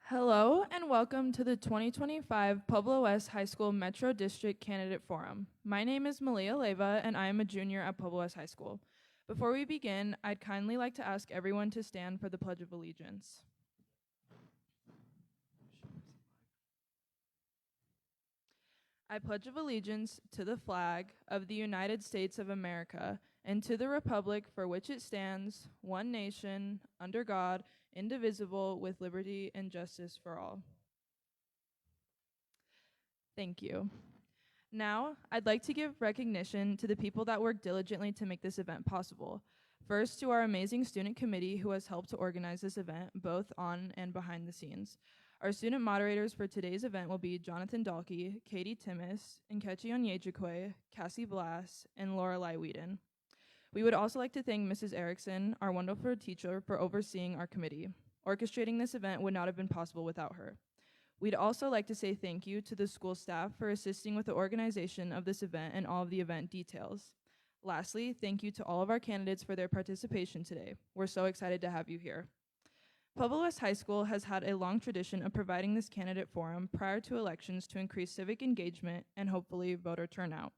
Hello and welcome to the 2025 Pueblo West High School Metro District Candidate Forum. My name is Malia Leva and I am a junior at Pueblo West High School. Before we begin, I'd kindly like to ask everyone to stand for the Pledge of Allegiance. I pledge of allegiance to the flag of the United States of America and to the republic for which it stands, one nation, under God, indivisible, with liberty and justice for all. Thank you. Now, I'd like to give recognition to the people that work diligently to make this event possible. First, to our amazing student committee who has helped to organize this event, both on and behind the scenes. Our student moderators for today's event will be Jonathan Dalkey, Katie Timmis, Nkechi Onyejikwe, Cassie Blass, and Lorelei Whedon. We would also like to thank Mrs. Erickson, our wonderful teacher, for overseeing our committee. Orchestrating this event would not have been possible without her. We'd also like to say thank you to the school staff for assisting with the organization of this event and all of the event details. Lastly, thank you to all of our candidates for their participation today. We're so excited to have you here. Pueblo West High School has had a long tradition of providing this candidate forum prior to elections to increase civic engagement and hopefully voter turnout.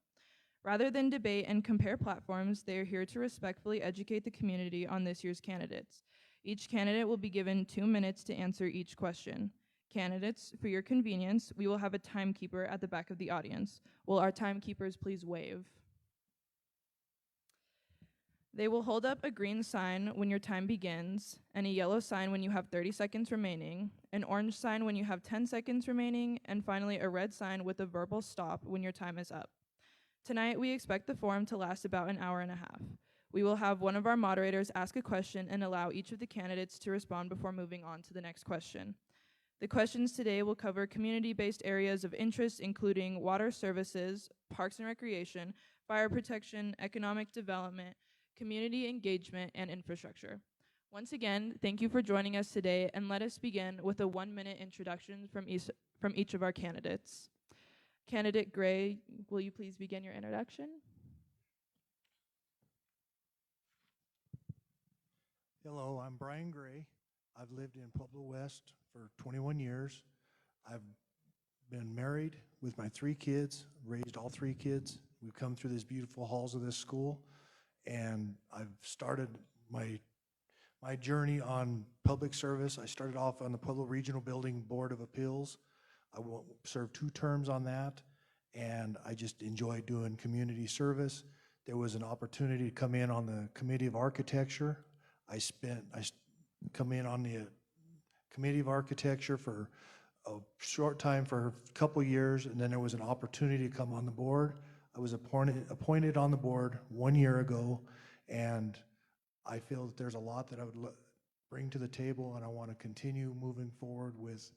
Rather than debate and compare platforms, they are here to respectfully educate the community on this year's candidates. Each candidate will be given 2 minutes to answer each question. Candidates, for your convenience, we will have a timekeeper at the back of the audience. Will our timekeepers please wave? They will hold up a green sign when your time begins, and a yellow sign when you have 30 seconds remaining, an orange sign when you have 10 seconds remaining, and finally a red sign with a verbal stop when your time is up. Tonight, we expect the forum to last about an hour and a half. We will have one of our moderators ask a question and allow each of the candidates to respond before moving on to the next question. The questions today will cover community-based areas of interest, including water services, parks and recreation, fire protection, economic development, community engagement, and infrastructure. Once again, thank you for joining us today, and let us begin with a 1-minute introduction from each of our candidates. Candidate Gray, will you please begin your introduction? Hello, I'm Brian Gray. I've lived in Pueblo West for 21 years. I've been married with my 3 kids, raised all 3 kids. We've come through these beautiful halls of this school, and I've started my journey on public service. I started off on the Pueblo Regional Building Board of Appeals. I served 2 terms on that, and I just enjoy doing community service. There was an opportunity to come in on the Committee of Architecture. I come in on the Committee of Architecture for a short time, for a couple years, and then there was an opportunity to come on the board. I was appointed on the board 1 year ago, and I feel that there's a lot that I would bring to the table, and I want to continue moving forward with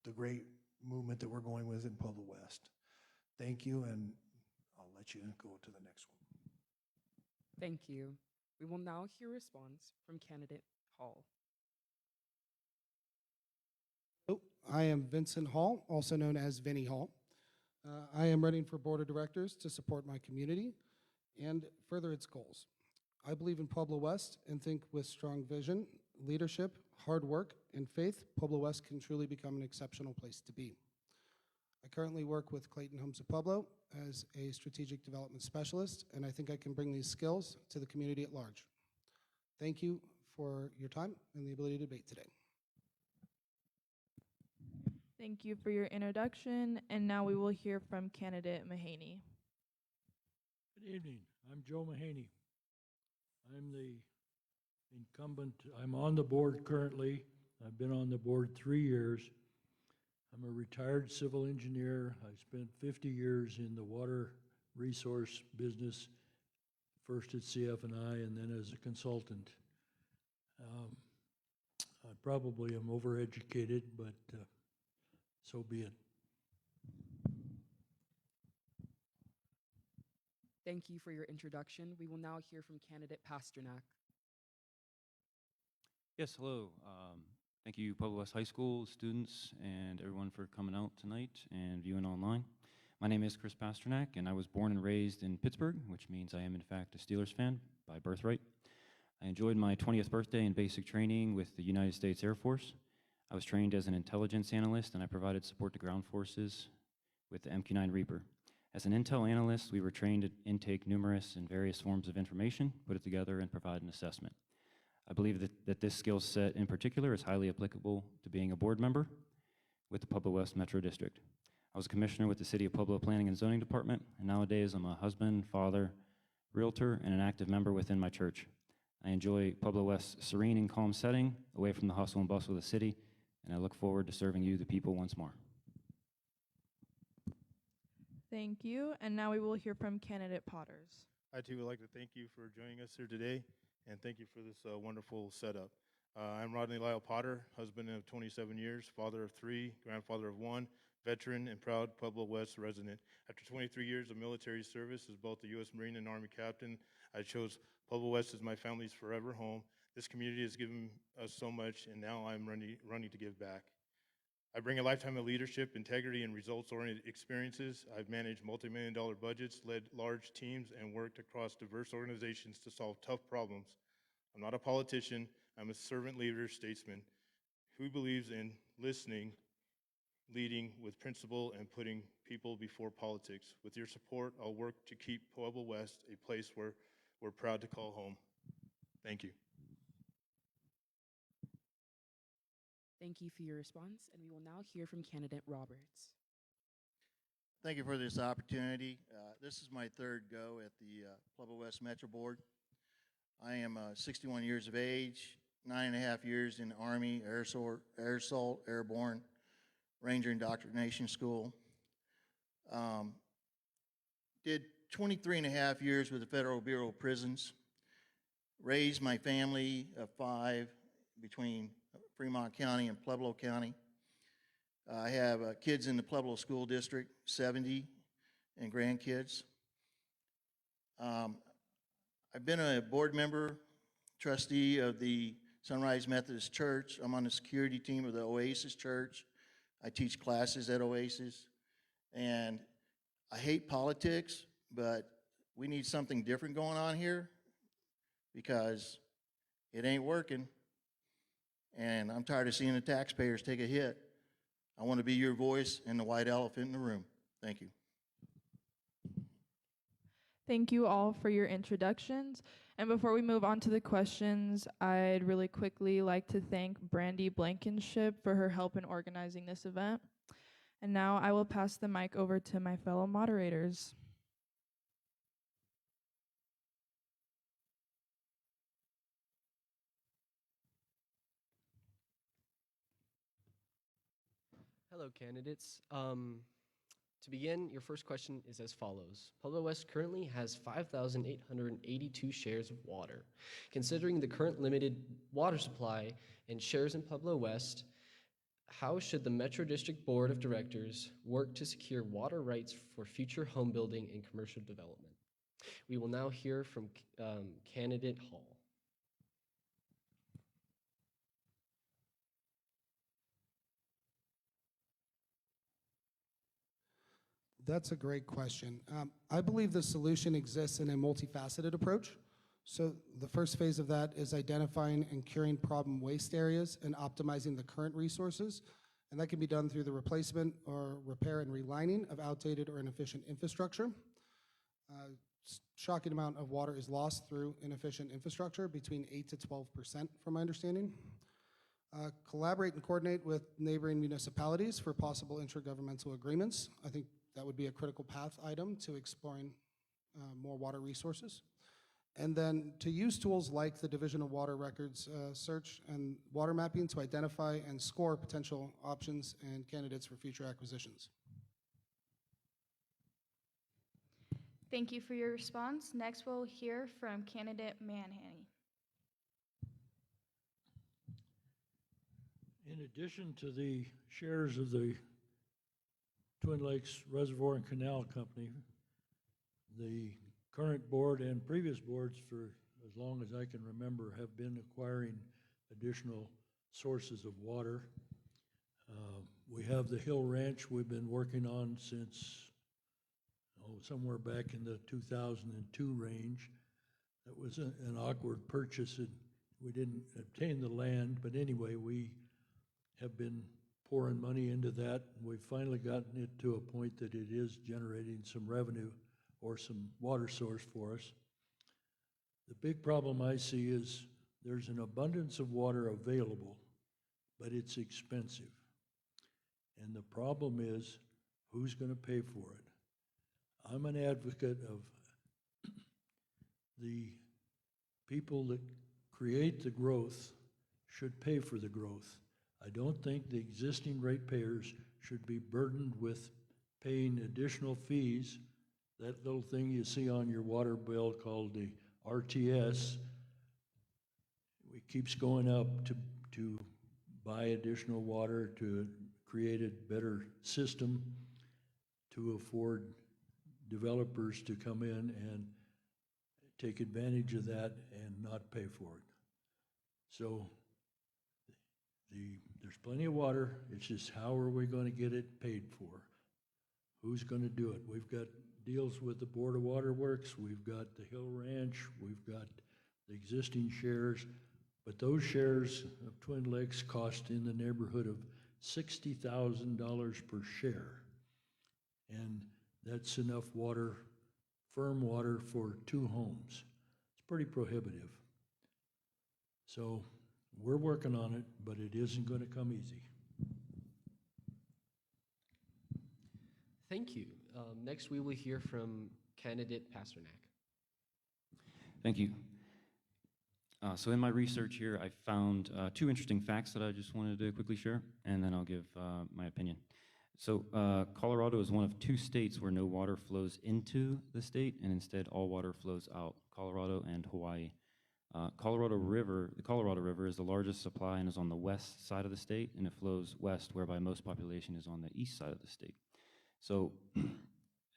the great movement that we're going with in Pueblo West. Thank you, and I'll let you go to the next one. Thank you. We will now hear a response from candidate Hall. I am Vincent Hall, also known as Vinnie Hall. I am running for board of directors to support my community and further its goals. I believe in Pueblo West and think with strong vision, leadership, hard work, and faith, Pueblo West can truly become an exceptional place to be. I currently work with Clayton Homes of Pueblo as a strategic development specialist, and I think I can bring these skills to the community at large. Thank you for your time and the ability to debate today. Thank you for your introduction, and now we will hear from candidate Mahaney. Good evening. I'm Joe Mahaney. I'm the incumbent. I'm on the board currently. I've been on the board 3 years. I'm a retired civil engineer. I spent 50 years in the water resource business, first at CF&I and then as a consultant. I probably am overeducated, but so be it. Thank you for your introduction. We will now hear from candidate Pasternak. Yes, hello. Thank you, Pueblo West High School students and everyone for coming out tonight and viewing online. My name is Chris Pasternak, and I was born and raised in Pittsburgh, which means I am in fact a Steelers fan by birthright. I enjoyed my 20th birthday in basic training with the United States Air Force. I was trained as an intelligence analyst, and I provided support to ground forces with the MQ-9 Reaper. As an intel analyst, we were trained to intake numerous and various forms of information, put it together, and provide an assessment. I believe that this skill set in particular is highly applicable to being a board member with the Pueblo West Metro District. I was a commissioner with the City of Pueblo Planning and Zoning Department, and nowadays I'm a husband, father, realtor, and an active member within my church. I enjoy Pueblo West's serene and calm setting, away from the hustle and bustle of the city, and I look forward to serving you, the people, once more. Thank you. And now we will hear from candidate Potters. I too would like to thank you for joining us here today, and thank you for this wonderful setup. I'm Rodney Lyle Potter, husband of 27 years, father of 3, grandfather of 1, veteran and proud Pueblo West resident. After 23 years of military service as both a U.S. Marine and Army captain, I chose Pueblo West as my family's forever home. This community has given us so much, and now I'm running to give back. I bring a lifetime of leadership, integrity, and results-oriented experiences. I've managed multi-million-dollar budgets, led large teams, and worked across diverse organizations to solve tough problems. I'm not a politician. I'm a servant leader, statesman who believes in listening, leading with principle, and putting people before politics. With your support, I'll work to keep Pueblo West a place where we're proud to call home. Thank you. Thank you for your response, and we will now hear from candidate Roberts. Thank you for this opportunity. This is my third go at the Pueblo West Metro Board. I am 61 years of age, 9.5 years in the Army, Air Assault, Airborne, Ranger Indoctrination School. Did 23.5 years with the Federal Bureau of Prisons. Raised my family of 5 between Fremont County and Pueblo County. I have kids in the Pueblo School District, 70, and grandkids. I've been a board member, trustee of the Sunrise Methodist Church. I'm on the security team of the Oasis Church. I teach classes at Oasis. And I hate politics, but we need something different going on here because it ain't working. And I'm tired of seeing the taxpayers take a hit. I want to be your voice and the white elephant in the room. Thank you. Thank you all for your introductions. And before we move on to the questions, I'd really quickly like to thank Brandy Blankenship for her help in organizing this event. And now I will pass the mic over to my fellow moderators. Hello, candidates. To begin, your first question is as follows. Pueblo West currently has 5,882 shares of water. Considering the current limited water supply and shares in Pueblo West, how should the Metro District Board of Directors work to secure water rights for future home building and commercial development? We will now hear from candidate Hall. That's a great question. I believe the solution exists in a multifaceted approach. So the first phase of that is identifying and curing problem waste areas and optimizing the current resources. And that can be done through the replacement or repair and relining of outdated or inefficient infrastructure. Shocking amount of water is lost through inefficient infrastructure, between 8 to 12% from my understanding. Collaborate and coordinate with neighboring municipalities for possible intergovernmental agreements. I think that would be a critical path item to exploring more water resources. And then to use tools like the Division of Water Records search and water mapping to identify and score potential options and candidates for future acquisitions. Thank you for your response. Next, we'll hear from candidate Manhanny. In addition to the shares of the Twin Lakes Reservoir and Canal Company, the current board and previous boards for as long as I can remember have been acquiring additional sources of water. We have the Hill Ranch we've been working on since somewhere back in the 2002 range. That was an awkward purchase. We didn't obtain the land, but anyway, we have been pouring money into that. We've finally gotten it to a point that it is generating some revenue or some water source for us. The big problem I see is there's an abundance of water available, but it's expensive. And the problem is, who's going to pay for it? I'm an advocate of the people that create the growth should pay for the growth. I don't think the existing ratepayers should be burdened with paying additional fees. That little thing you see on your water bill called the RTS, it keeps going up to buy additional water, to create a better system, to afford developers to come in and take advantage of that and not pay for it. So there's plenty of water. It's just how are we going to get it paid for? Who's going to do it? We've got deals with the Board of Waterworks. We've got the Hill Ranch. We've got the existing shares. But those shares of Twin Lakes cost in the neighborhood of $60,000 per share. And that's enough water, firm water, for 2 homes. It's pretty prohibitive. So we're working on it, but it isn't going to come easy. Thank you. Next, we will hear from candidate Pasternak. Thank you. So in my research here, I found 2 interesting facts that I just wanted to quickly share, and then I'll give my opinion. So Colorado is one of 2 states where no water flows into the state, and instead all water flows out, Colorado and Hawaii. The Colorado River is the largest supply and is on the west side of the state, and it flows west, whereby most population is on the east side of the state. So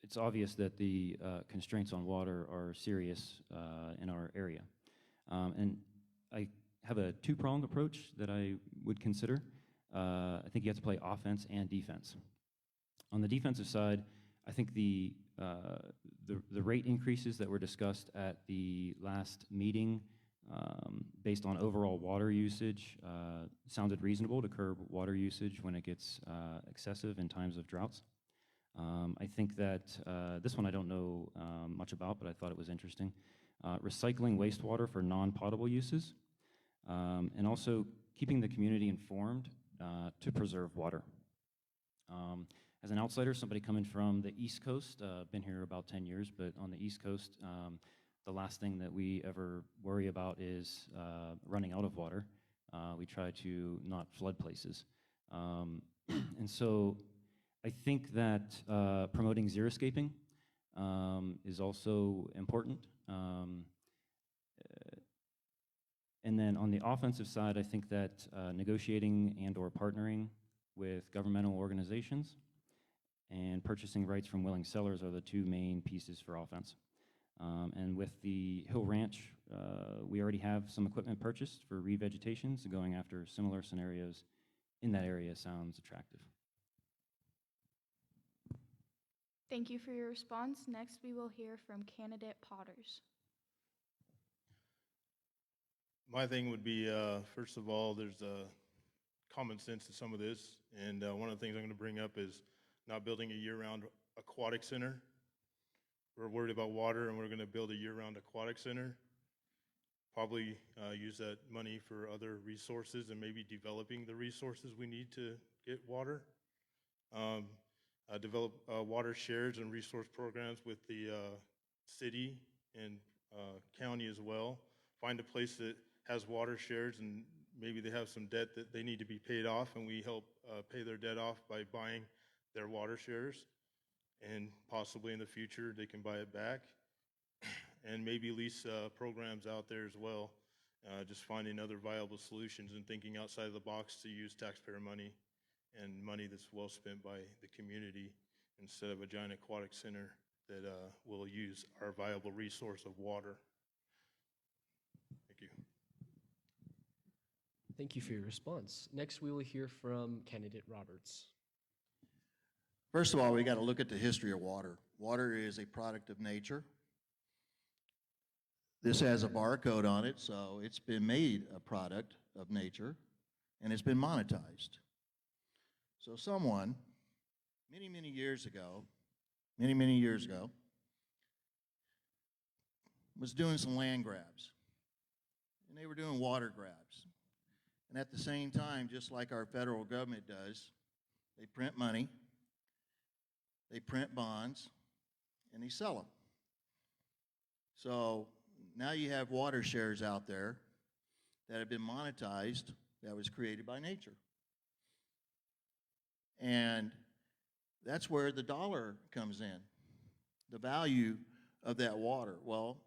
it's obvious that the constraints on water are serious in our area. And I have a 2-pronged approach that I would consider. I think you have to play offense and defense. On the defensive side, I think the rate increases that were discussed at the last meeting based on overall water usage sounded reasonable to curb water usage when it gets excessive in times of droughts. I think that this one I don't know much about, but I thought it was interesting. Recycling wastewater for non-potable uses, and also keeping the community informed to preserve water. As an outsider, somebody coming from the East Coast, been here about 10 years, but on the East Coast, the last thing that we ever worry about is running out of water. We try to not flood places. And so I think that promoting xeriscaping is also important. And then on the offensive side, I think that negotiating and or partnering with governmental organizations and purchasing rights from willing sellers are the 2 main pieces for offense. And with the Hill Ranch, we already have some equipment purchased for revegetation, so going after similar scenarios in that area sounds attractive. Thank you for your response. Next, we will hear from candidate Potters. My thing would be, first of all, there's common sense to some of this, and one of the things I'm going to bring up is not building a year-round aquatic center. We're worried about water, and we're going to build a year-round aquatic center. Probably use that money for other resources and maybe developing the resources we need to get water. Develop water shares and resource programs with the city and county as well. Find a place that has water shares and maybe they have some debt that they need to be paid off, and we help pay their debt off by buying their water shares. And possibly in the future they can buy it back. And maybe lease programs out there as well. Just finding other viable solutions and thinking outside of the box to use taxpayer money and money that's well spent by the community instead of a giant aquatic center that will use our viable resource of water. Thank you. Thank you for your response. Next, we will hear from candidate Roberts. First of all, we got to look at the history of water. Water is a product of nature. This has a barcode on it, so it's been made a product of nature, and it's been monetized. So someone, many years ago, many years ago, was doing some land grabs. And they were doing water grabs. And at the same time, just like our federal government does, they print money, they print bonds, and they sell them. So now you have water shares out there that have been monetized that was created by nature. And that's where the dollar comes in, the value of that water. Well,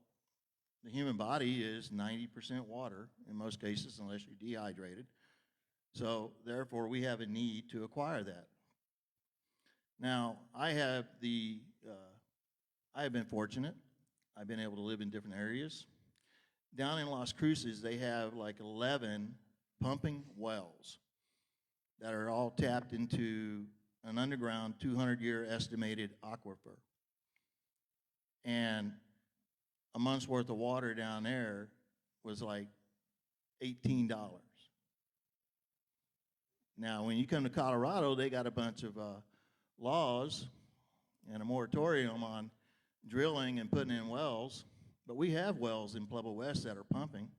the human body is 90% water in most cases, unless you're dehydrated. So therefore, we have a need to acquire that. Now, I have been fortunate. I've been able to live in different areas. Down in Las Cruces, they have like 11 pumping wells that are all tapped into an underground 200-year estimated aquifer. And a month's worth of water down there was like $18. Now, when you come to Colorado, they got a bunch of laws and a moratorium on drilling and putting in wells, but we have wells in Pueblo West that are pumping,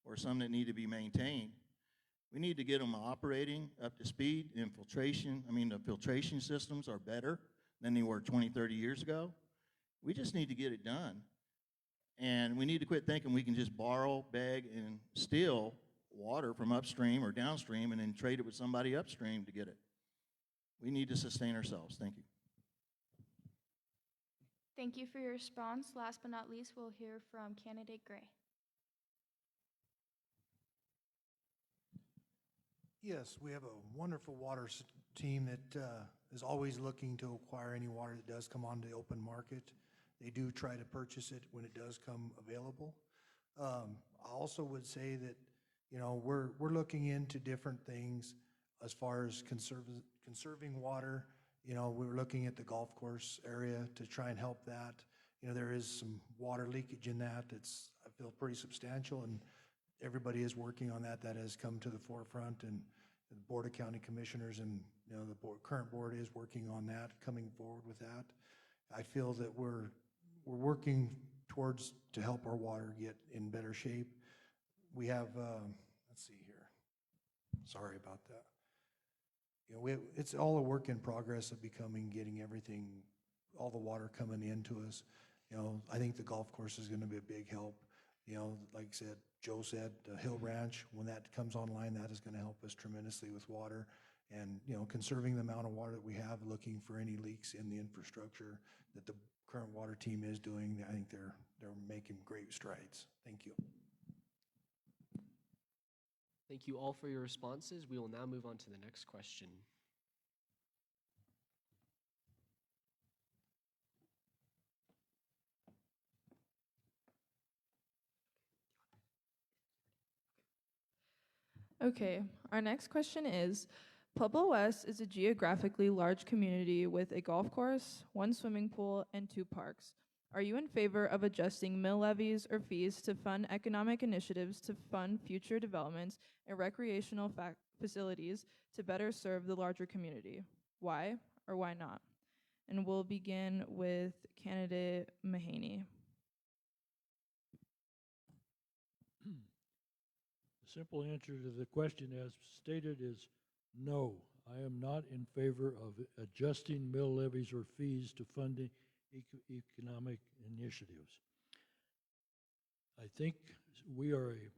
or some that need to be maintained. We need to get them operating up to speed. The filtration systems are better than they were 20, 30 years ago. We just need to get it done. And we need to quit thinking we can just borrow, beg, and steal water from upstream or downstream and then trade it with somebody upstream to get it. We need to sustain ourselves. Thank you. Thank you for your response. Last but not least, we'll hear from candidate Gray. Yes, we have a wonderful water team that is always looking to acquire any water that does come onto the open market. They do try to purchase it when it does come available. I also would say that, you know, we're looking into different things as far as conserving water. You know, we're looking at the golf course area to try and help that. You know, there is some water leakage in that that's, I feel, pretty substantial, and everybody is working on that. That has come to the forefront, and the Board of County Commissioners and, you know, the current board is working on that, coming forward with that. I feel that we're working towards to help our water get in better shape. We have, let's see here. Sorry about that. You know, it's all a work in progress of getting everything, all the water coming into us. You know, I think the golf course is going to be a big help. You know, like I said, Joe said, Hill Ranch, when that comes online, that is going to help us tremendously with water. And, you know, conserving the amount of water that we have, looking for any leaks in the infrastructure that the current water team is doing. I think they're making great strides. Thank you. Thank you all for your responses. We will now move on to the next question. Okay, our next question is, Pueblo West is a geographically large community with a golf course, 1 swimming pool, and 2 parks. Are you in favor of adjusting mill levies or fees to fund economic initiatives to fund future developments and recreational facilities to better serve the larger community? Why or why not? And we'll begin with candidate Mahaney. The simple answer to the question as stated is no. I am not in favor of adjusting mill levies or fees to fund economic initiatives. I think we are a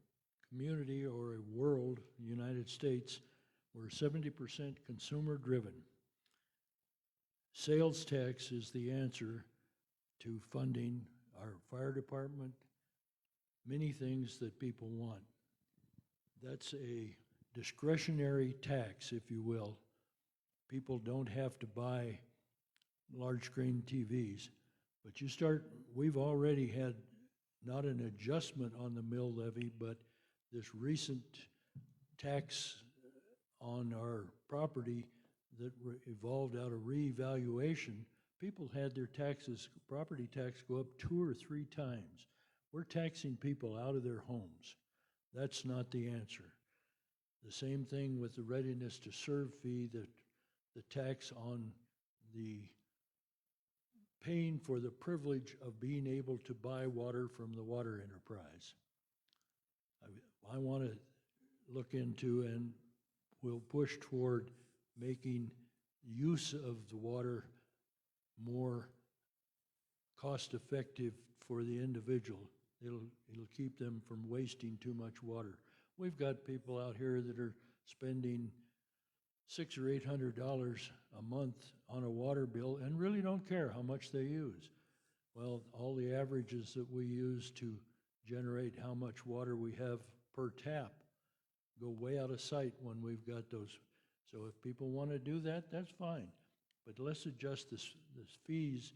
community or a world, United States, we're 70% consumer driven. Sales tax is the answer to funding our fire department, many things that people want. That's a discretionary tax, if you will. People don't have to buy large screen TVs, but we've already had not an adjustment on the mill levy, but this recent tax on our property that evolved out of reevaluation. People had their property tax go up 2 or 3 times. We're taxing people out of their homes. That's not the answer. The same thing with the readiness to serve fee that the tax on the paying for the privilege of being able to buy water from the water enterprise. I want to look into and will push toward making use of the water more cost-effective for the individual. It'll keep them from wasting too much water. We've got people out here that are spending $600 or $800 a month on a water bill and really don't care how much they use. Well, all the averages that we use to generate how much water we have per tap go way out of sight when we've got those. So if people want to do that, that's fine. But let's adjust this fees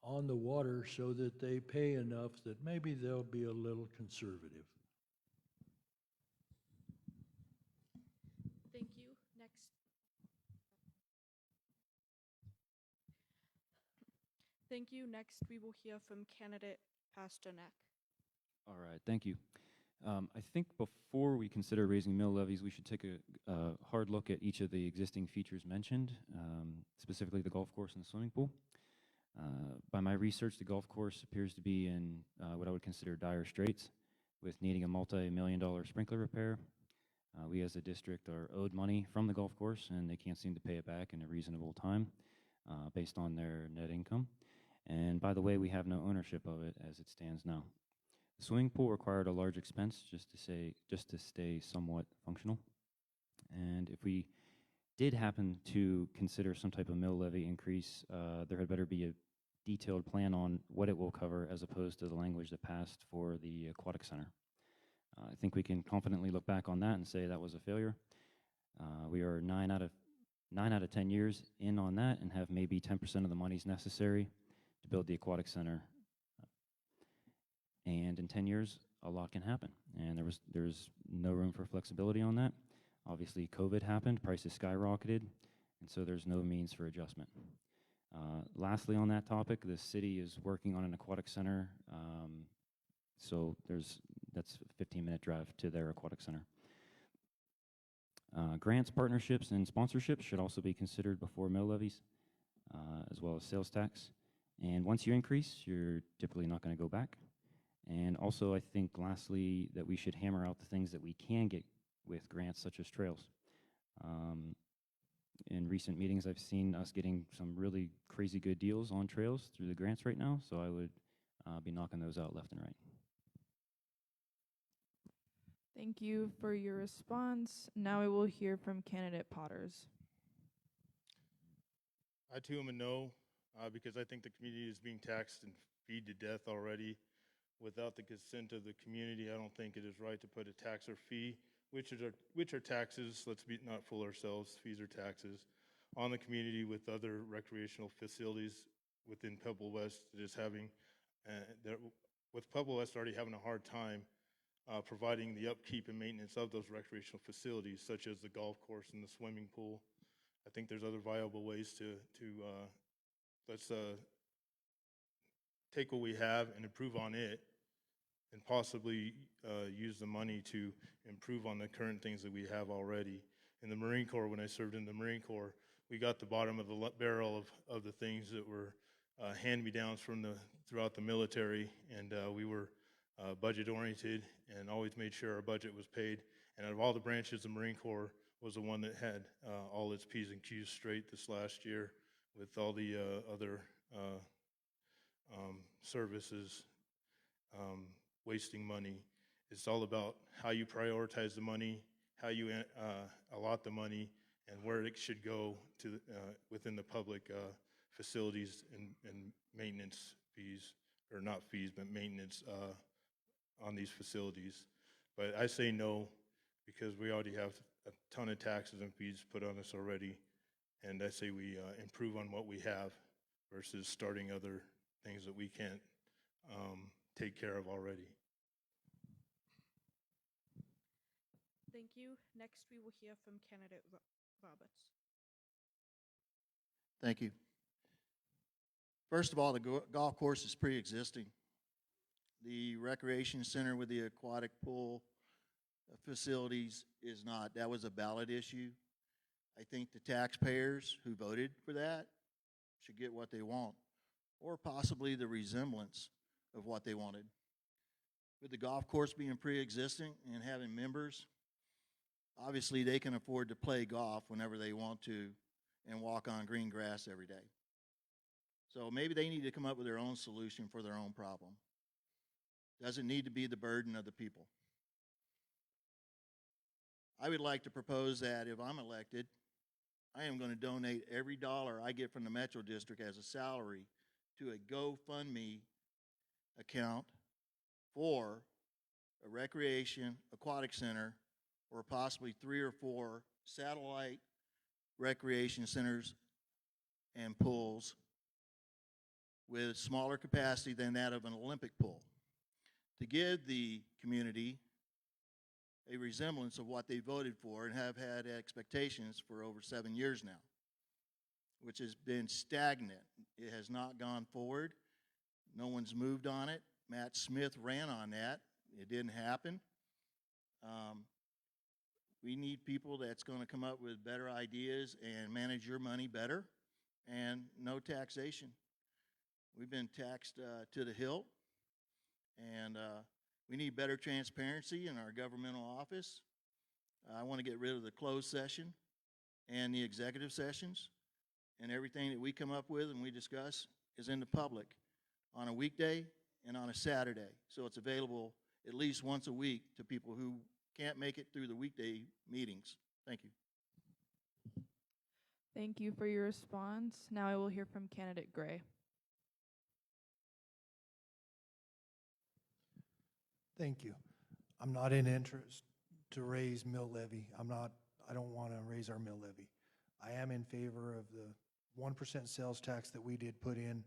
on the water so that they pay enough that maybe they'll be a little conservative. Thank you. Next. Thank you. Next, we will hear from candidate Pasternak. All right, thank you. I think before we consider raising mill levies, we should take a hard look at each of the existing features mentioned, specifically the golf course and the swimming pool. By my research, the golf course appears to be in what I would consider dire straits, with needing a multi-million-dollar sprinkler repair. We as a district are owed money from the golf course, and they can't seem to pay it back in a reasonable time based on their net income. And by the way, we have no ownership of it as it stands now. The swimming pool required a large expense just to stay somewhat functional. And if we did happen to consider some type of mill levy increase, there had better be a detailed plan on what it will cover as opposed to the language that passed for the aquatic center. I think we can confidently look back on that and say that was a failure. We are 9 out of 10 years in on that and have maybe 10% of the monies necessary to build the aquatic center. And in 10 years, a lot can happen. And there's no room for flexibility on that. Obviously, COVID happened, prices skyrocketed, and so there's no means for adjustment. Lastly, on that topic, the city is working on an aquatic center, so that's a 15-minute drive to their aquatic center. Grants, partnerships, and sponsorships should also be considered before mill levies, as well as sales tax. And once you increase, you're typically not going to go back. And also, I think, lastly, that we should hammer out the things that we can get with grants, such as trails. In recent meetings, I've seen us getting some really crazy good deals on trails through the grants right now, so I would be knocking those out left and right. Thank you for your response. Now we will hear from candidate Potters. I too am a no, because I think the community is being taxed and feed to death already. Without the consent of the community, I don't think it is right to put a tax or fee, which are taxes, let's not fool ourselves, fees are taxes, on the community with other recreational facilities within Pueblo West that is having, with Pueblo West already having a hard time providing the upkeep and maintenance of those recreational facilities, such as the golf course and the swimming pool. I think there's other viable ways to let's take what we have and improve on it, and possibly use the money to improve on the current things that we have already. In the Marine Corps, when I served in the Marine Corps, we got the bottom of the barrel of the things that were hand-me-downs from throughout the military, and we were budget-oriented and always made sure our budget was paid. And out of all the branches, the Marine Corps was the one that had all its P's and Q's straight this last year, with all the other services wasting money. It's all about how you prioritize the money, how you allot the money, and where it should go to within the public facilities and maintenance fees, or not fees, but maintenance on these facilities. But I say no, because we already have a ton of taxes and fees put on us already, and I say we improve on what we have versus starting other things that we can't take care of already. Thank you. Next, we will hear from candidate Roberts. Thank you. First of all, the golf course is pre-existing. The recreation center with the aquatic pool facilities is not. That was a ballot issue. I think the taxpayers who voted for that should get what they want, or possibly the resemblance of what they wanted. With the golf course being pre-existing and having members, obviously they can afford to play golf whenever they want to and walk on green grass every day. So maybe they need to come up with their own solution for their own problem. Doesn't need to be the burden of the people. I would like to propose that if I'm elected, I am going to donate every dollar I get from the Metro District as a salary to a GoFundMe account for a recreation aquatic center, or possibly 3 or 4 satellite recreation centers and pools with smaller capacity than that of an Olympic pool, to give the community a resemblance of what they voted for and have had expectations for over 7 years now, which has been stagnant. It has not gone forward. No one's moved on it. Matt Smith ran on that. It didn't happen. We need people that's going to come up with better ideas and manage your money better, and no taxation. We've been taxed to the hilt, and we need better transparency in our governmental office. I want to get rid of the closed session and the executive sessions, and everything that we come up with and we discuss is in the public on a weekday and on a Saturday. So it's available at least once a week to people who can't make it through the weekday meetings. Thank you. Thank you for your response. Now I will hear from candidate Gray. Thank you. I'm not in interest to raise mill levy. I don't want to raise our mill levy. I am in favor of the 1% sales tax that we did put in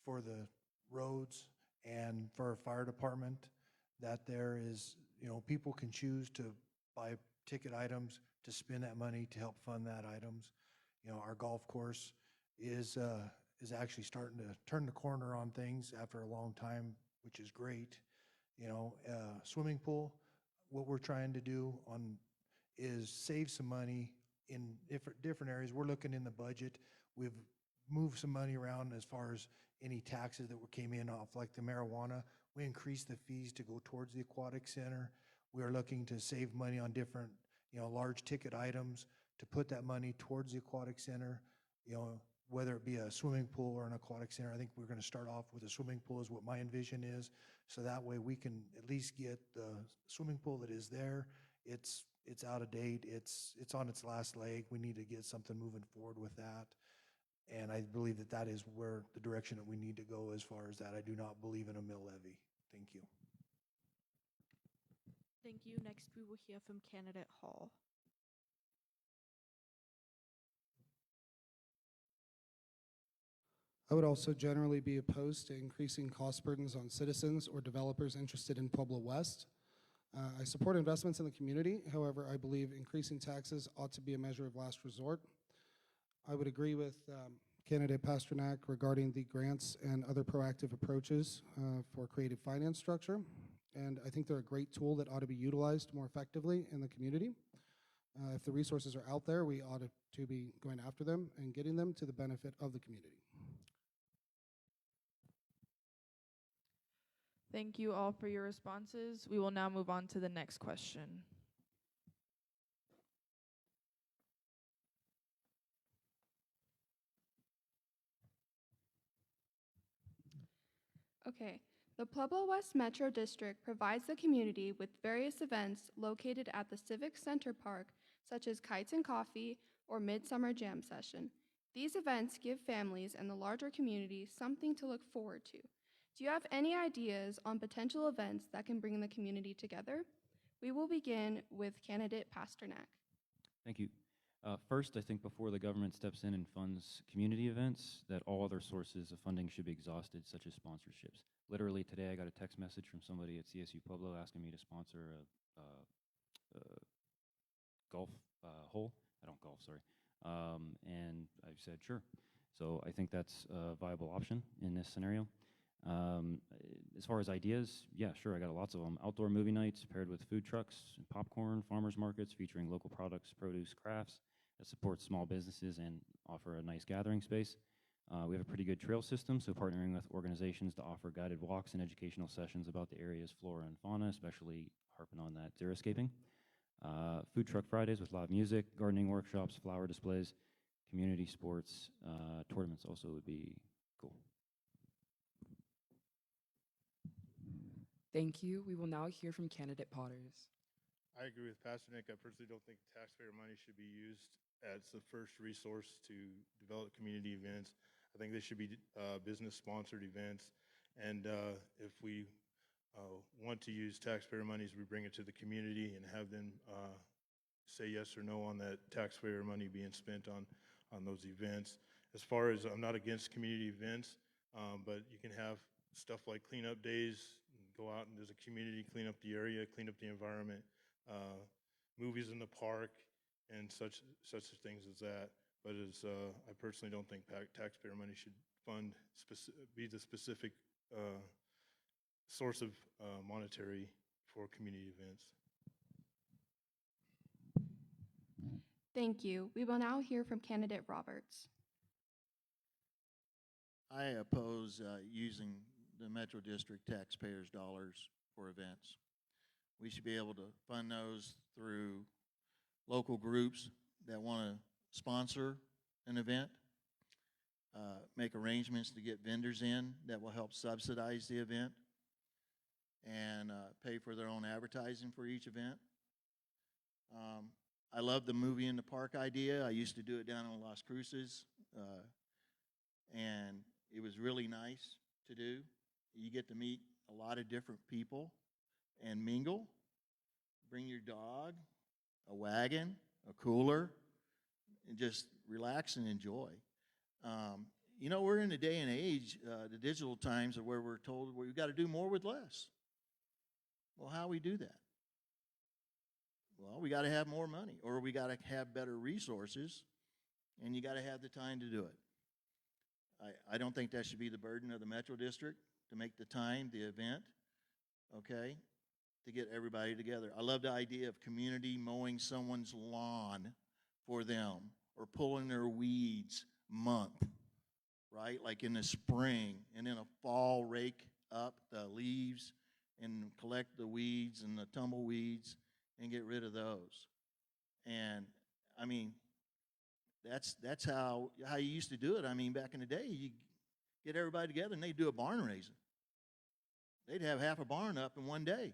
for the roads and for our fire department, that there is, people can choose to buy ticket items to spend that money to help fund that items. Our golf course is actually starting to turn the corner on things after a long time, which is great. Swimming pool, what we're trying to do is save some money in different areas. We're looking in the budget. We've moved some money around as far as any taxes that came in off, like the marijuana. We increased the fees to go towards the aquatic center. We are looking to save money on different, large ticket items to put that money towards the aquatic center, whether it be a swimming pool or an aquatic center. I think we're going to start off with a swimming pool is what my envision is. So that way we can at least get the swimming pool that is there. It's out of date. It's on its last leg. We need to get something moving forward with that. And I believe that is where the direction that we need to go as far as that. I do not believe in a mill levy. Thank you. Thank you. Next, we will hear from candidate Hall. I would also generally be opposed to increasing cost burdens on citizens or developers interested in Pueblo West. I support investments in the community. However, I believe increasing taxes ought to be a measure of last resort. I would agree with candidate Pasternak regarding the grants and other proactive approaches for creative finance structure. And I think they're a great tool that ought to be utilized more effectively in the community. If the resources are out there, we ought to be going after them and getting them to the benefit of the community. Thank you all for your responses. We will now move on to the next question. Okay. The Pueblo West Metro District provides the community with various events located at the Civic Center Park, such as Kites and Coffee or Midsummer Jam Session. These events give families and the larger community something to look forward to. Do you have any ideas on potential events that can bring the community together? We will begin with candidate Pasternak. Thank you. First, I think before the government steps in and funds community events, that all other sources of funding should be exhausted, such as sponsorships. Literally today, I got a text message from somebody at CSU Pueblo asking me to sponsor a golf hole. I don't golf, sorry. And I said, sure. So I think that's a viable option in this scenario. As far as ideas, yeah, sure, I got lots of them. Outdoor movie nights paired with food trucks, popcorn, farmers markets featuring local products, produce, crafts, that supports small businesses and offer a nice gathering space. We have a pretty good trail system, so partnering with organizations to offer guided walks and educational sessions about the area's flora and fauna, especially harping on that xeriscaping. Food truck Fridays with live music, gardening workshops, flower displays, community sports, tournaments also would be cool. Thank you. We will now hear from candidate Potters. I agree with Pastor Nick. I personally don't think taxpayer money should be used as the first resource to develop community events. I think they should be business-sponsored events. And if we want to use taxpayer monies, we bring it to the community and have them say yes or no on that taxpayer money being spent on those events. As far as, I'm not against community events, but you can have stuff like cleanup days, go out and there's a community, clean up the area, clean up the environment, movies in the park, and such things as that. But I personally don't think taxpayer money should be the specific source of monetary for community events. Thank you. We will now hear from candidate Roberts. I oppose using the Metro District taxpayers' dollars for events. We should be able to fund those through local groups that want to sponsor an event, make arrangements to get vendors in that will help subsidize the event, and pay for their own advertising for each event. I love the movie in the park idea. I used to do it down in Las Cruces, and it was really nice to do. You get to meet a lot of different people and mingle. Bring your dog, a wagon, a cooler, and just relax and enjoy. You know, we're in a day and age, the digital times, where we're told we've got to do more with less. Well, how we do that? Well, we got to have more money, or we got to have better resources, and you got to have the time to do it. I don't think that should be the burden of the Metro District to make the time, the event, okay, to get everybody together. I love the idea of community mowing someone's lawn for them, or pulling their weeds month, right? Like in the spring, and in a fall, rake up the leaves and collect the weeds and the tumbleweeds and get rid of those. And I mean, that's how you used to do it. I mean, back in the day, you get everybody together and they'd do a barn raising. They'd have half a barn up in one day.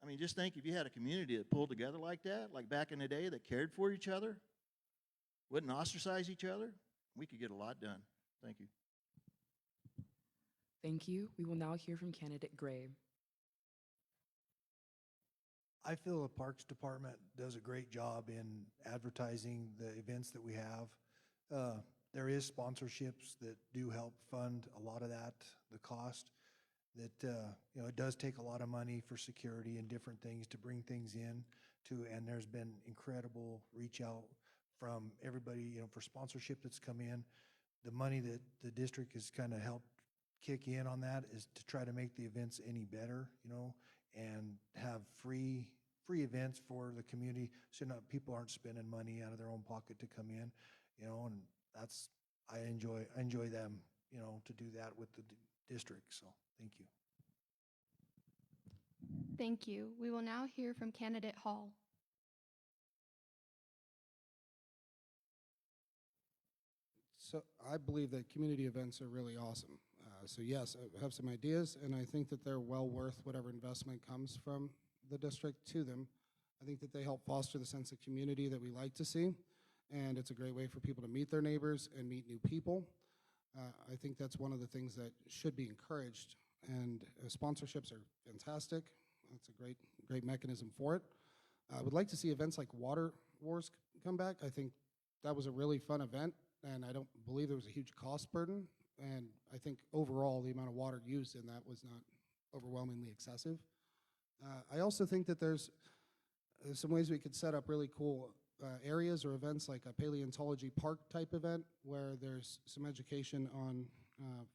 I mean, just think if you had a community that pulled together like that, like back in the day, that cared for each other, wouldn't ostracize each other, we could get a lot done. Thank you. Thank you. We will now hear from candidate Gray. I feel the Parks Department does a great job in advertising the events that we have. There is sponsorships that do help fund a lot of that, the cost. That you know, it does take a lot of money for security and different things to bring things in to, and there's been incredible reach out from everybody, you know, for sponsorship that's come in. The money that the district has kind of helped kick in on that is to try to make the events any better, you know, and have free events for the community, so not people aren't spending money out of their own pocket to come in, you know, and that's, I enjoy them, you know, to do that with the district. So thank you. Thank you. We will now hear from candidate Hall. So I believe that community events are really awesome. So yes, I have some ideas, and I think that they're well worth whatever investment comes from the district to them. I think that they help foster the sense of community that we like to see, and it's a great way for people to meet their neighbors and meet new people. I think that's one of the things that should be encouraged, and sponsorships are fantastic. That's a great mechanism for it. I would like to see events like Water Wars come back. I think that was a really fun event, and I don't believe there was a huge cost burden, and I think overall the amount of water used in that was not overwhelmingly excessive. I also think that there's some ways we could set up really cool areas or events, like a paleontology park type event where there's some education on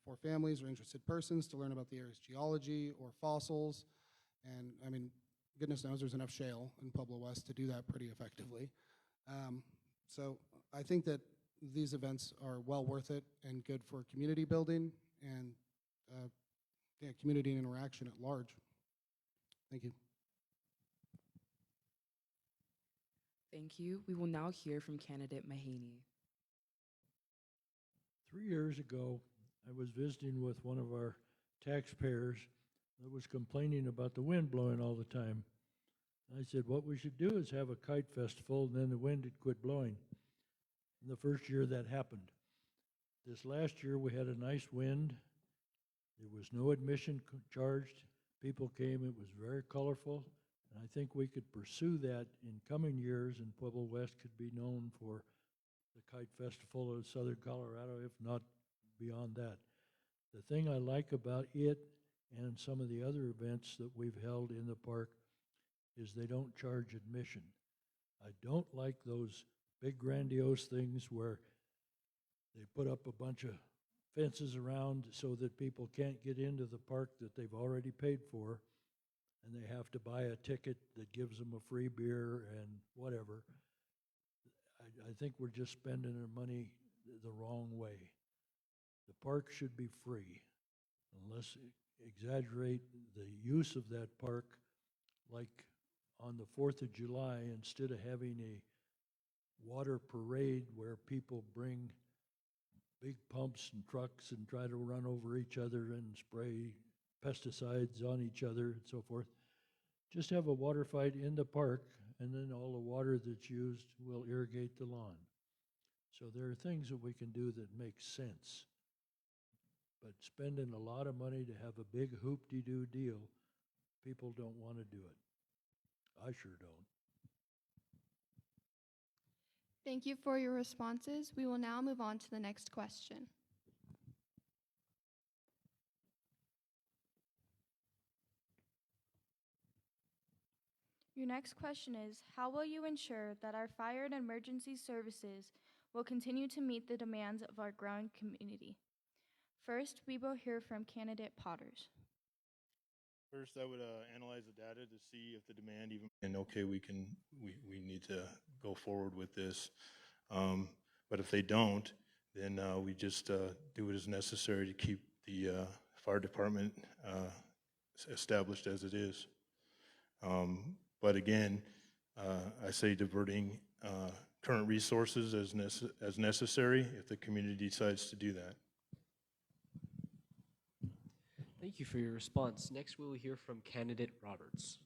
for families or interested persons to learn about the area's geology or fossils. And I mean, goodness knows there's enough shale in Pueblo West to do that pretty effectively. So I think that these events are well worth it and good for community building and yeah, community interaction at large. Thank you. Thank you. We will now hear from candidate Mahaney. 3 years ago, I was visiting with one of our taxpayers that was complaining about the wind blowing all the time. I said, what we should do is have a kite festival, and then the wind would quit blowing. And the first year that happened. This last year, we had a nice wind. There was no admission charged. People came. It was very colorful. And I think we could pursue that in coming years, and Pueblo West could be known for the Kite Festival of Southern Colorado, if not beyond that. The thing I like about it and some of the other events that we've held in the park is they don't charge admission. I don't like those big grandiose things where they put up a bunch of fences around so that people can't get into the park that they've already paid for, and they have to buy a ticket that gives them a free beer and whatever. I think we're just spending our money the wrong way. The park should be free, unless exaggerate the use of that park, like on the 4th of July, instead of having a water parade where people bring big pumps and trucks and try to run over each other and spray pesticides on each other and so forth. Just have a water fight in the park, and then all the water that's used will irrigate the lawn. So there are things that we can do that make sense. But spending a lot of money to have a big hoop-de-doo deal, people don't want to do it. I sure don't. Thank you for your responses. We will now move on to the next question. Your next question is, how will you ensure that our fire and emergency services will continue to meet the demands of our growing community? First, we will hear from candidate Potters. First, I would analyze the data to see if the demand even, and okay, we need to go forward with this. But if they don't, then we just do what is necessary to keep the fire department established as it is. But again, I say diverting current resources as necessary if the community decides to do that. Thank you for your response. Next, we will hear from candidate Roberts.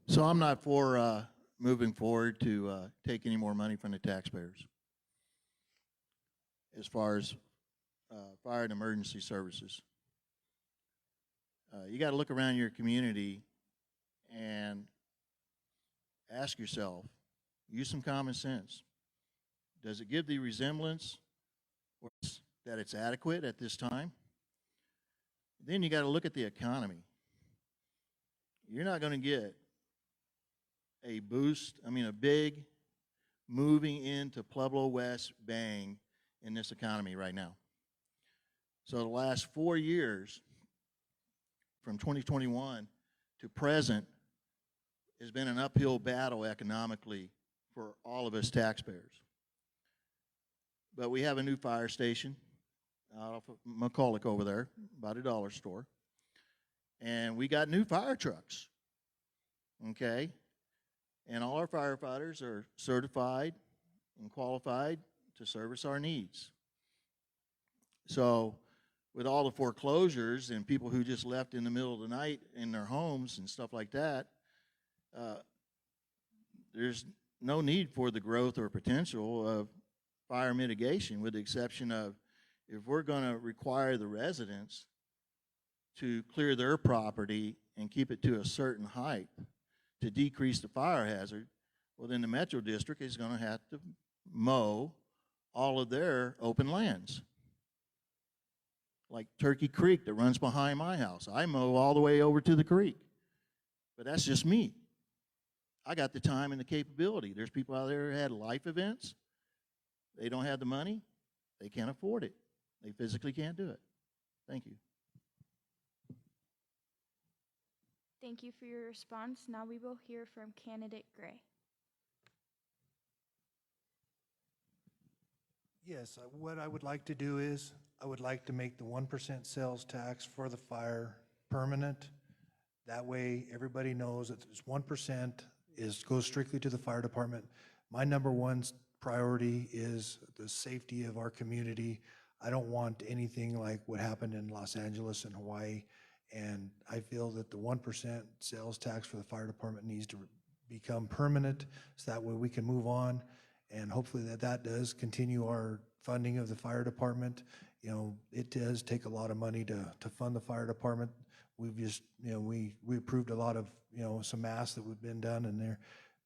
So I'm not for moving forward to take any more money from the taxpayers as far as fire and emergency services. You got to look around your community and ask yourself, use some common sense. Does it give the resemblance or that it's adequate at this time? Then you got to look at the economy. You're not going to get a boost, a big moving into Pueblo West bang in this economy right now. So the last 4 years, from 2021 to present, has been an uphill battle economically for all of us taxpayers. But we have a new fire station out off of McCulloch over there, about a dollar store. And we got new fire trucks, okay? And all our firefighters are certified and qualified to service our needs. So with all the foreclosures and people who just left in the middle of the night in their homes and stuff like that, there's no need for the growth or potential of fire mitigation, with the exception of if we're going to require the residents to clear their property and keep it to a certain height to decrease the fire hazard, well, then the Metro District is going to have to mow all of their open lands. Like Turkey Creek that runs behind my house. I mow all the way over to the creek. But that's just me. I got the time and the capability. There's people out there who had life events. They don't have the money. They can't afford it. They physically can't do it. Thank you. Thank you for your response. Now we will hear from candidate Gray. Yes, what I would like to do is, I would like to make the 1% sales tax for the fire permanent. That way, everybody knows that this 1% goes strictly to the fire department. My number one priority is the safety of our community. I don't want anything like what happened in Los Angeles and Hawaii. And I feel that the 1% sales tax for the fire department needs to become permanent, so that way we can move on. And hopefully that does continue our funding of the fire department. You know, it does take a lot of money to fund the fire department. We've just, you know, we approved a lot of, you know, some masks that we've been done, and there,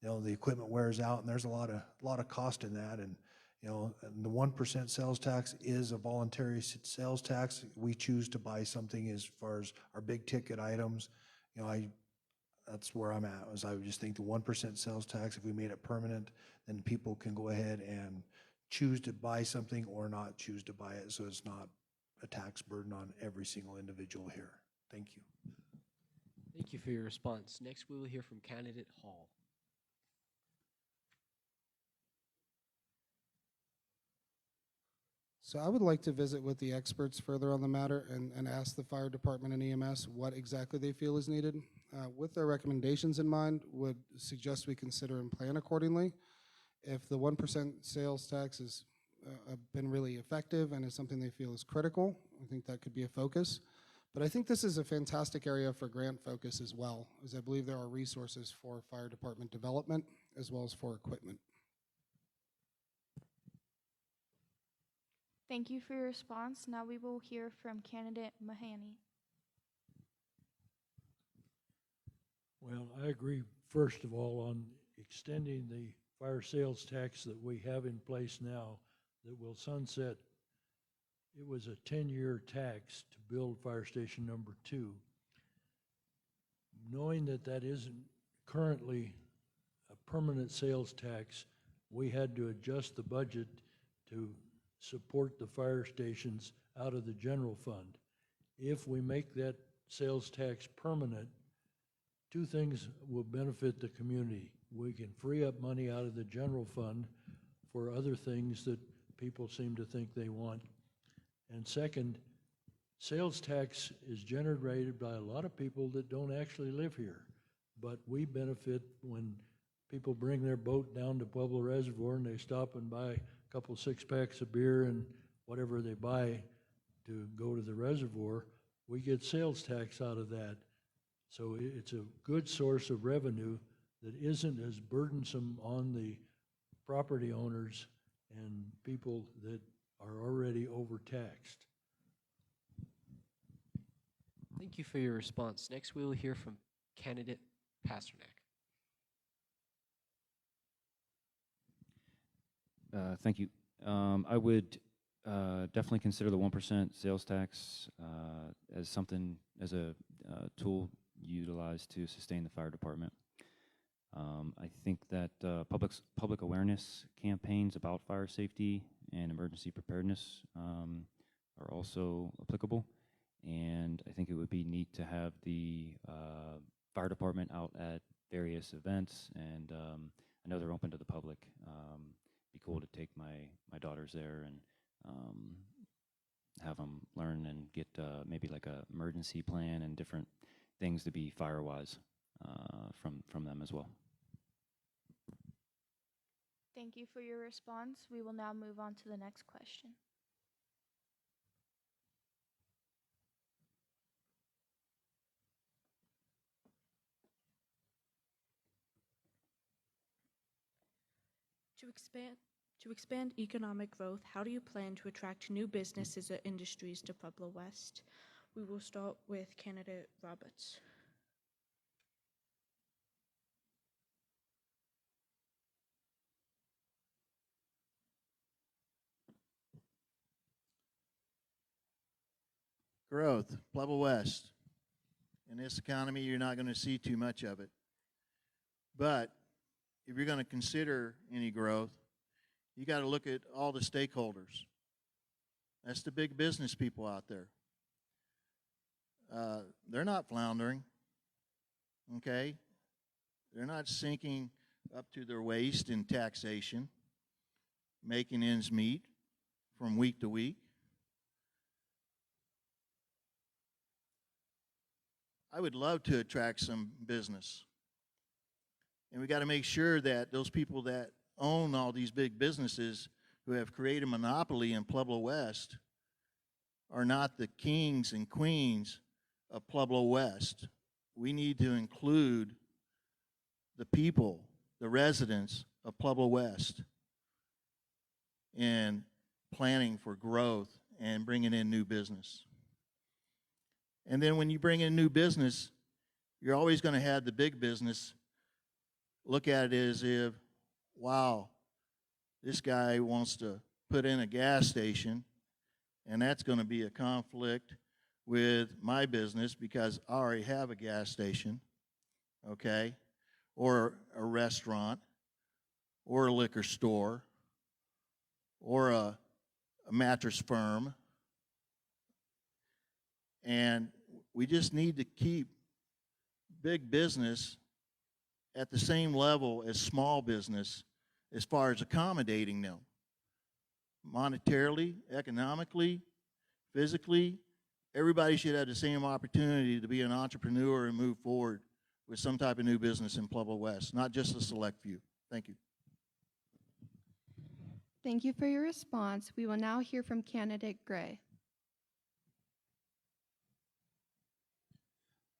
you know, the equipment wears out, and there's a lot of cost in that. And you know, and the 1% sales tax is a voluntary sales tax. We choose to buy something as far as our big ticket items. You know, that's where I'm at, is I would just think the 1% sales tax, if we made it permanent, then people can go ahead and choose to buy something or not choose to buy it, so it's not a tax burden on every single individual here. Thank you. Thank you for your response. Next, we will hear from candidate Hall. So I would like to visit with the experts further on the matter and ask the fire department and EMS what exactly they feel is needed. With their recommendations in mind, would suggest we consider and plan accordingly. If the 1% sales tax has been really effective and is something they feel is critical, I think that could be a focus. But I think this is a fantastic area for grant focus as well, as I believe there are resources for fire department development as well as for equipment. Thank you for your response. Now we will hear from candidate Mahoney. Well, I agree, first of all, on extending the fire sales tax that we have in place now that will sunset. It was a 10-year tax to build fire station number 2. Knowing that that isn't currently a permanent sales tax, we had to adjust the budget to support the fire stations out of the general fund. If we make that sales tax permanent, 2 things will benefit the community. We can free up money out of the general fund for other things that people seem to think they want. And second, sales tax is generated by a lot of people that don't actually live here. But we benefit when people bring their boat down to Pueblo Reservoir and they stop and buy a couple 6-packs of beer and whatever they buy to go to the reservoir. We get sales tax out of that. So it's a good source of revenue that isn't as burdensome on the property owners and people that are already overtaxed. Thank you for your response. Next, we will hear from candidate Pasternak. Thank you. I would definitely consider the 1% sales tax as something, as a tool utilized to sustain the fire department. I think that public awareness campaigns about fire safety and emergency preparedness are also applicable. And I think it would be neat to have the fire department out at various events, and I know they're open to the public. Be cool to take my daughters there and have them learn and get maybe like a emergency plan and different things to be fire-wise from them as well. Thank you for your response. We will now move on to the next question. To expand economic growth, how do you plan to attract new businesses or industries to Pueblo West? We will start with candidate Roberts. Growth, Pueblo West. In this economy, you're not going to see too much of it. But if you're going to consider any growth, you got to look at all the stakeholders. That's the big business people out there. They're not floundering, okay? They're not sinking up to their waist in taxation, making ends meet. from week to week. I would love to attract some business. And we got to make sure that those people that own all these big businesses who have created a monopoly in Pueblo West are not the kings and queens of Pueblo West. We need to include the people, the residents of Pueblo West in planning for growth and bringing in new business. And then when you bring in new business, you're always going to have the big business look at it as if, wow, this guy wants to put in a gas station, and that's going to be a conflict with my business because I already have a gas station, okay, or a restaurant, or a liquor store, or a mattress firm. And we just need to keep big business at the same level as small business as far as accommodating them. Monetarily, economically, physically, everybody should have the same opportunity to be an entrepreneur and move forward with some type of new business in Pueblo West, not just a select few. Thank you. Thank you for your response. We will now hear from candidate Gray.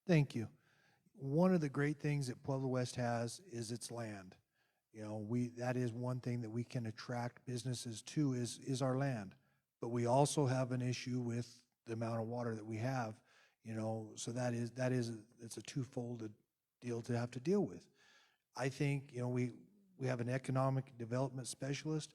Thank you. One of the great things that Pueblo West has is its land. You know, that is one thing that we can attract businesses to is our land. But we also have an issue with the amount of water that we have, you know, so it's a twofold deal to have to deal with. I think, you know, we have an economic development specialist.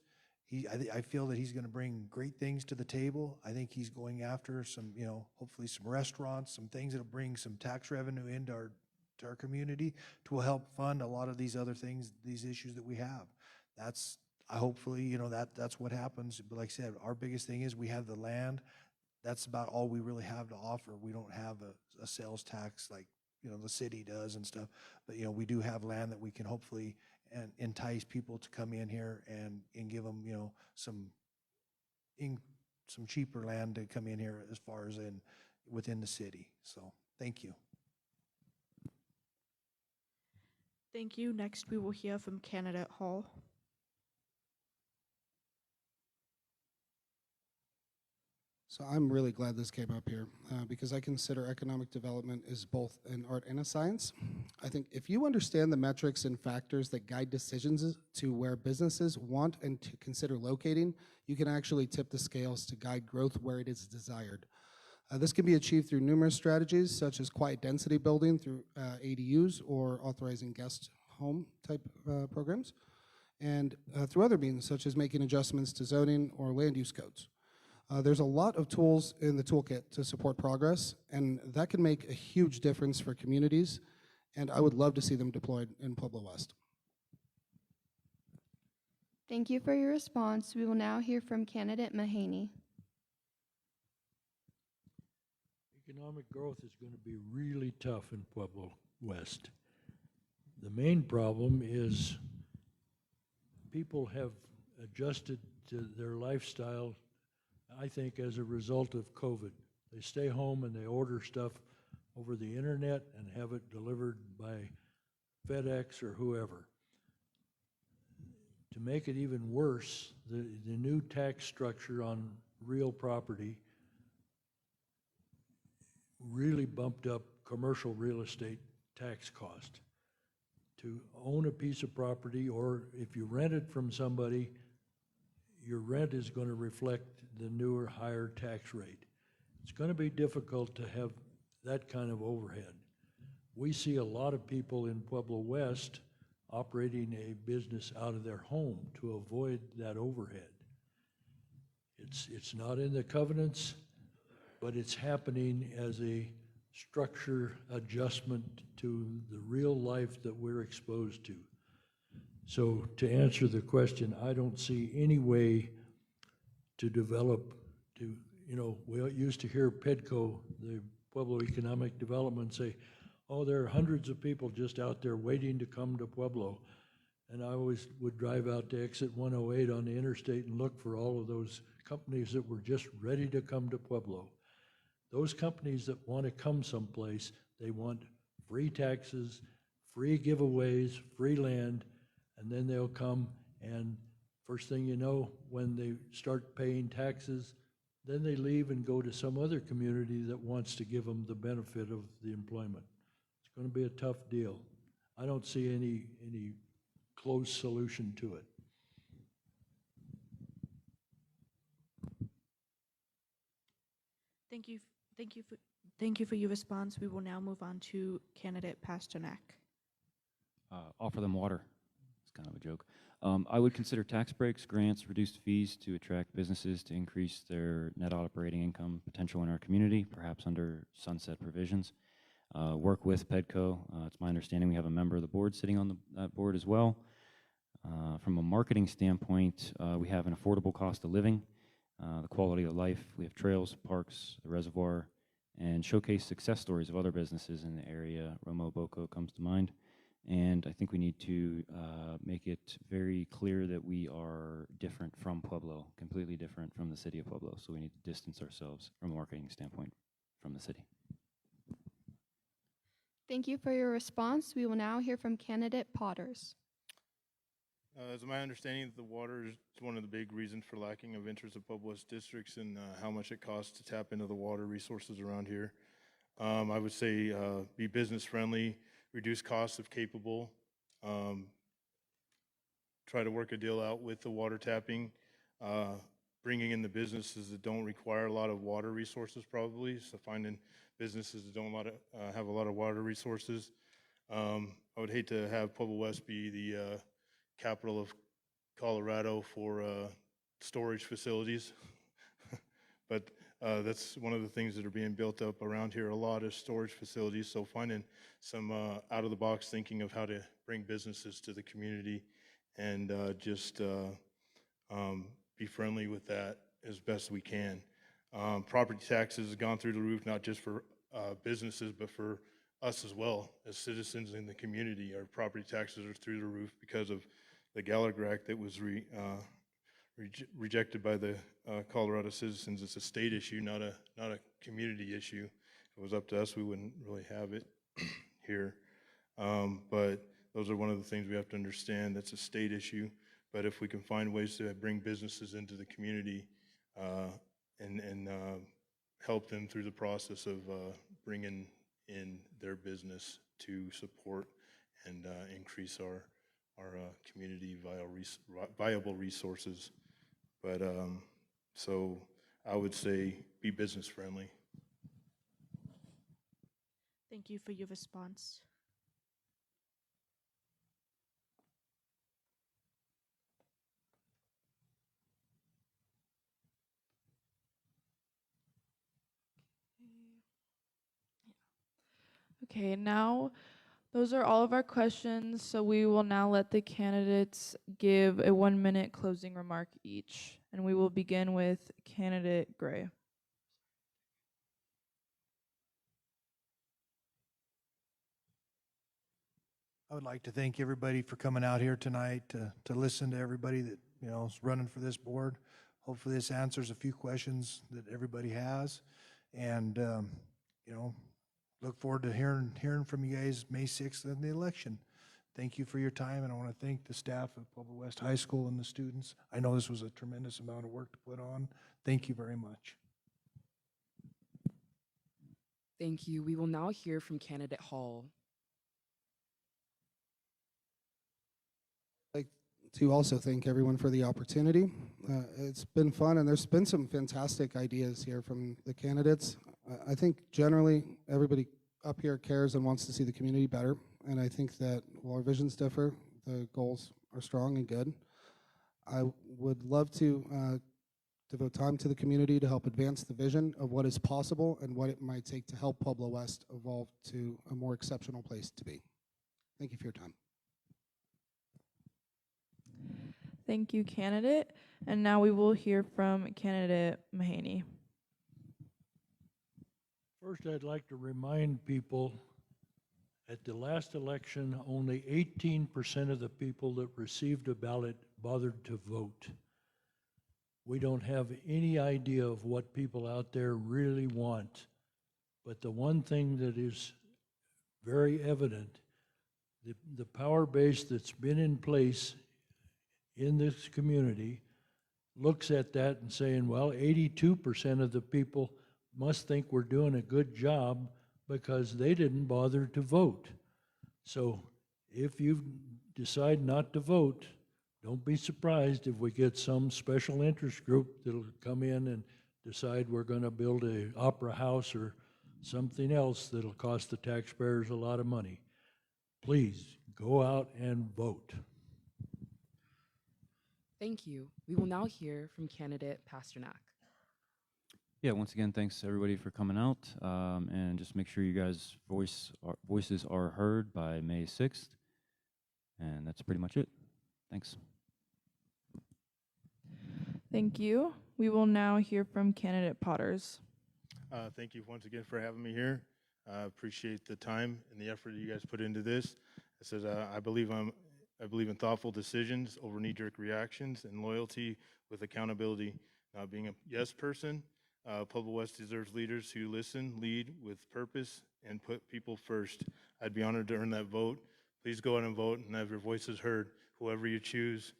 I feel that he's going to bring great things to the table. I think he's going after some, you know, hopefully some restaurants, some things that'll bring some tax revenue into our community to help fund a lot of these other things, these issues that we have. Hopefully, you know, that's what happens. But like I said, our biggest thing is we have the land. That's about all we really have to offer. We don't have a sales tax like, you know, the city does and stuff. But, you know, we do have land that we can hopefully entice people to come in here and give them, you know, some cheaper land to come in here as far as within the city. So thank you. Thank you. Next, we will hear from candidate Hall. So I'm really glad this came up here because I consider economic development is both an art and a science. I think if you understand the metrics and factors that guide decisions to where businesses want and to consider locating, you can actually tip the scales to guide growth where it is desired. This can be achieved through numerous strategies such as quiet density building through ADUs or authorizing guest home type programs, and through other means such as making adjustments to zoning or land use codes. There's a lot of tools in the toolkit to support progress, and that can make a huge difference for communities, and I would love to see them deployed in Pueblo West. Thank you for your response. We will now hear from candidate Mahaney. Economic growth is going to be really tough in Pueblo West. The main problem is people have adjusted to their lifestyle, I think, as a result of COVID. They stay home and they order stuff over the internet and have it delivered by FedEx or whoever. To make it even worse, the new tax structure on real property really bumped up commercial real estate tax cost. To own a piece of property, or if you rent it from somebody, your rent is going to reflect the newer, higher tax rate. It's going to be difficult to have that kind of overhead. We see a lot of people in Pueblo West operating a business out of their home to avoid that overhead. It's not in the covenants, but it's happening as a structure adjustment to the real life that we're exposed to. So to answer the question, I don't see any way to develop, we used to hear PEDCO, the Pueblo Economic Development, say, oh, there are hundreds of people just out there waiting to come to Pueblo. And I always would drive out to exit 108 on the interstate and look for all of those companies that were just ready to come to Pueblo. Those companies that want to come someplace, they want free taxes, free giveaways, free land, and then they'll come, and first thing you know, when they start paying taxes, then they leave and go to some other community that wants to give them the benefit of the employment. It's going to be a tough deal. I don't see any close solution to it. Thank you, thank you for your response. We will now move on to candidate Pasternak. Offer them water. It's kind of a joke. I would consider tax breaks, grants, reduced fees to attract businesses to increase their net operating income potential in our community, perhaps under sunset provisions. Work with PEDCO. It's my understanding we have a member of the board sitting on that board as well. From a marketing standpoint, we have an affordable cost of living, the quality of life. We have trails, parks, the reservoir, and showcase success stories of other businesses in the area. Romo Boco comes to mind. And I think we need to make it very clear that we are different from Pueblo, completely different from the city of Pueblo. So we need to distance ourselves from a marketing standpoint from the city. Thank you for your response. We will now hear from candidate Potters. As my understanding, the water is one of the big reasons for lacking of interest of Pueblo West districts and how much it costs to tap into the water resources around here. I would say be business friendly, reduce costs if capable, try to work a deal out with the water tapping, bringing in the businesses that don't require a lot of water resources probably, so finding businesses that don't have a lot of water resources. I would hate to have Pueblo West be the capital of Colorado for storage facilities, but that's one of the things that are being built up around here a lot is storage facilities, so finding some out-of-the-box thinking of how to bring businesses to the community and just be friendly with that as best we can. Property taxes have gone through the roof, not just for businesses, but for us as well as citizens in the community. Our property taxes are through the roof because of the Gallagher Act that was rejected by the Colorado citizens. It's a state issue, not a community issue. If it was up to us, we wouldn't really have it here. But those are one of the things we have to understand. That's a state issue. But if we can find ways to bring businesses into the community and help them through the process of bringing in their business to support and increase our community viable resources. But so I would say be business friendly. Thank you for your response. Okay, now those are all of our questions, so we will now let the candidates give a 1-minute closing remark each. And we will begin with candidate Gray. I would like to thank everybody for coming out here tonight to listen to everybody that, is running for this board. Hopefully this answers a few questions that everybody has. And, look forward to hearing from you guys May 6th in the election. Thank you for your time, and I want to thank the staff of Pueblo West High School and the students. I know this was a tremendous amount of work to put on. Thank you very much. Thank you. We will now hear from candidate Hall. I'd like to also thank everyone for the opportunity. It's been fun, and there's been some fantastic ideas here from the candidates. I think generally everybody up here cares and wants to see the community better, and I think that while our visions differ, the goals are strong and good. I would love to devote time to the community to help advance the vision of what is possible and what it might take to help Pueblo West evolve to a more exceptional place to be. Thank you for your time. Thank you, candidate. And now we will hear from candidate Mahaney. First, I'd like to remind people, at the last election, only 18% of the people that received a ballot bothered to vote. we don't have any idea of what people out there really want. But the one thing that is very evident, the power base that's been in place in this community looks at that and saying, well, 82% of the people must think we're doing a good job because they didn't bother to vote. So if you decide not to vote, don't be surprised if we get some special interest group that'll come in and decide we're going to build an opera house or something else that'll cost the taxpayers a lot of money. Please go out and vote. Thank you. We will now hear from candidate Pasternak. Yeah, once again, thanks everybody for coming out, and just make sure you guys' voices are heard by May 6th, and that's pretty much it. Thanks. Thank you. We will now hear from candidate Potters. Thank you once again for having me here. I appreciate the time and the effort that you guys put into this. I said I believe in thoughtful decisions over knee-jerk reactions and loyalty with accountability. Being a yes person, Pueblo West deserves leaders who listen, lead with purpose, and put people first. I'd be honored to earn that vote. Please go out and vote and have your voices heard, whoever you choose,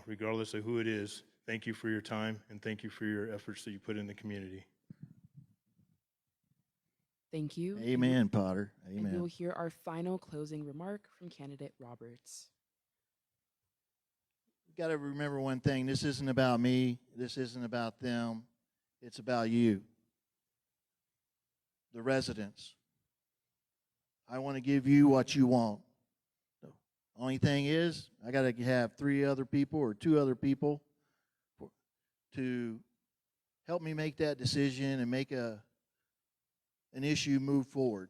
regardless of who it is. Thank you for your time, and thank you for your efforts that you put in the community. Thank you. Amen, Potter. And we will Amen. hear our final closing remark from candidate Roberts. You got to remember one thing. This isn't about me. This isn't about them. It's about you, the residents. I want to give you what you want. The only thing is, I got to have 3 other people or 2 other people to help me make that decision and make an issue move forward.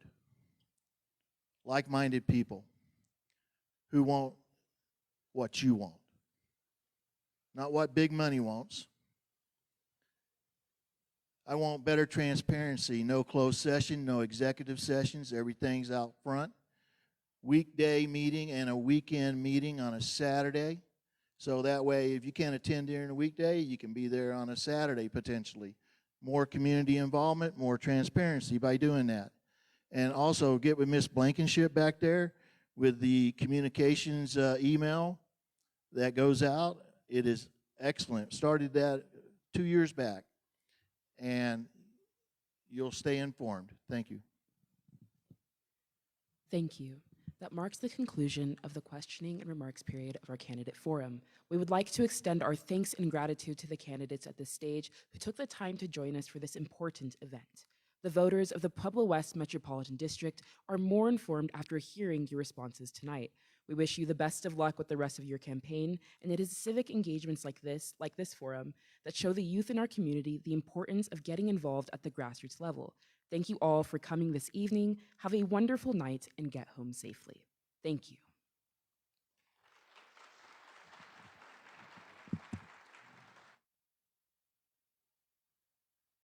Like-minded people who want what you want, not what big money wants. I want better transparency, no closed session, no executive sessions, everything's out front. Weekday meeting and a weekend meeting on a Saturday. So that way, if you can't attend during a weekday, you can be there on a Saturday potentially. More community involvement, more transparency by doing that. And also get with Miss Blankenship back there with the communications email that goes out. It is excellent. Started that 2 years back. And you'll stay informed. Thank you. Thank you. That marks the conclusion of the questioning and remarks period of our candidate forum. We would like to extend our thanks and gratitude to the candidates at this stage who took the time to join us for this important event. The voters of the Pueblo West Metropolitan District are more informed after hearing your responses tonight. We wish you the best of luck with the rest of your campaign, and it is civic engagements like this forum, that show the youth in our community the importance of getting involved at the grassroots level. Thank you all for coming this evening. Have a wonderful night and get home safely. Thank you.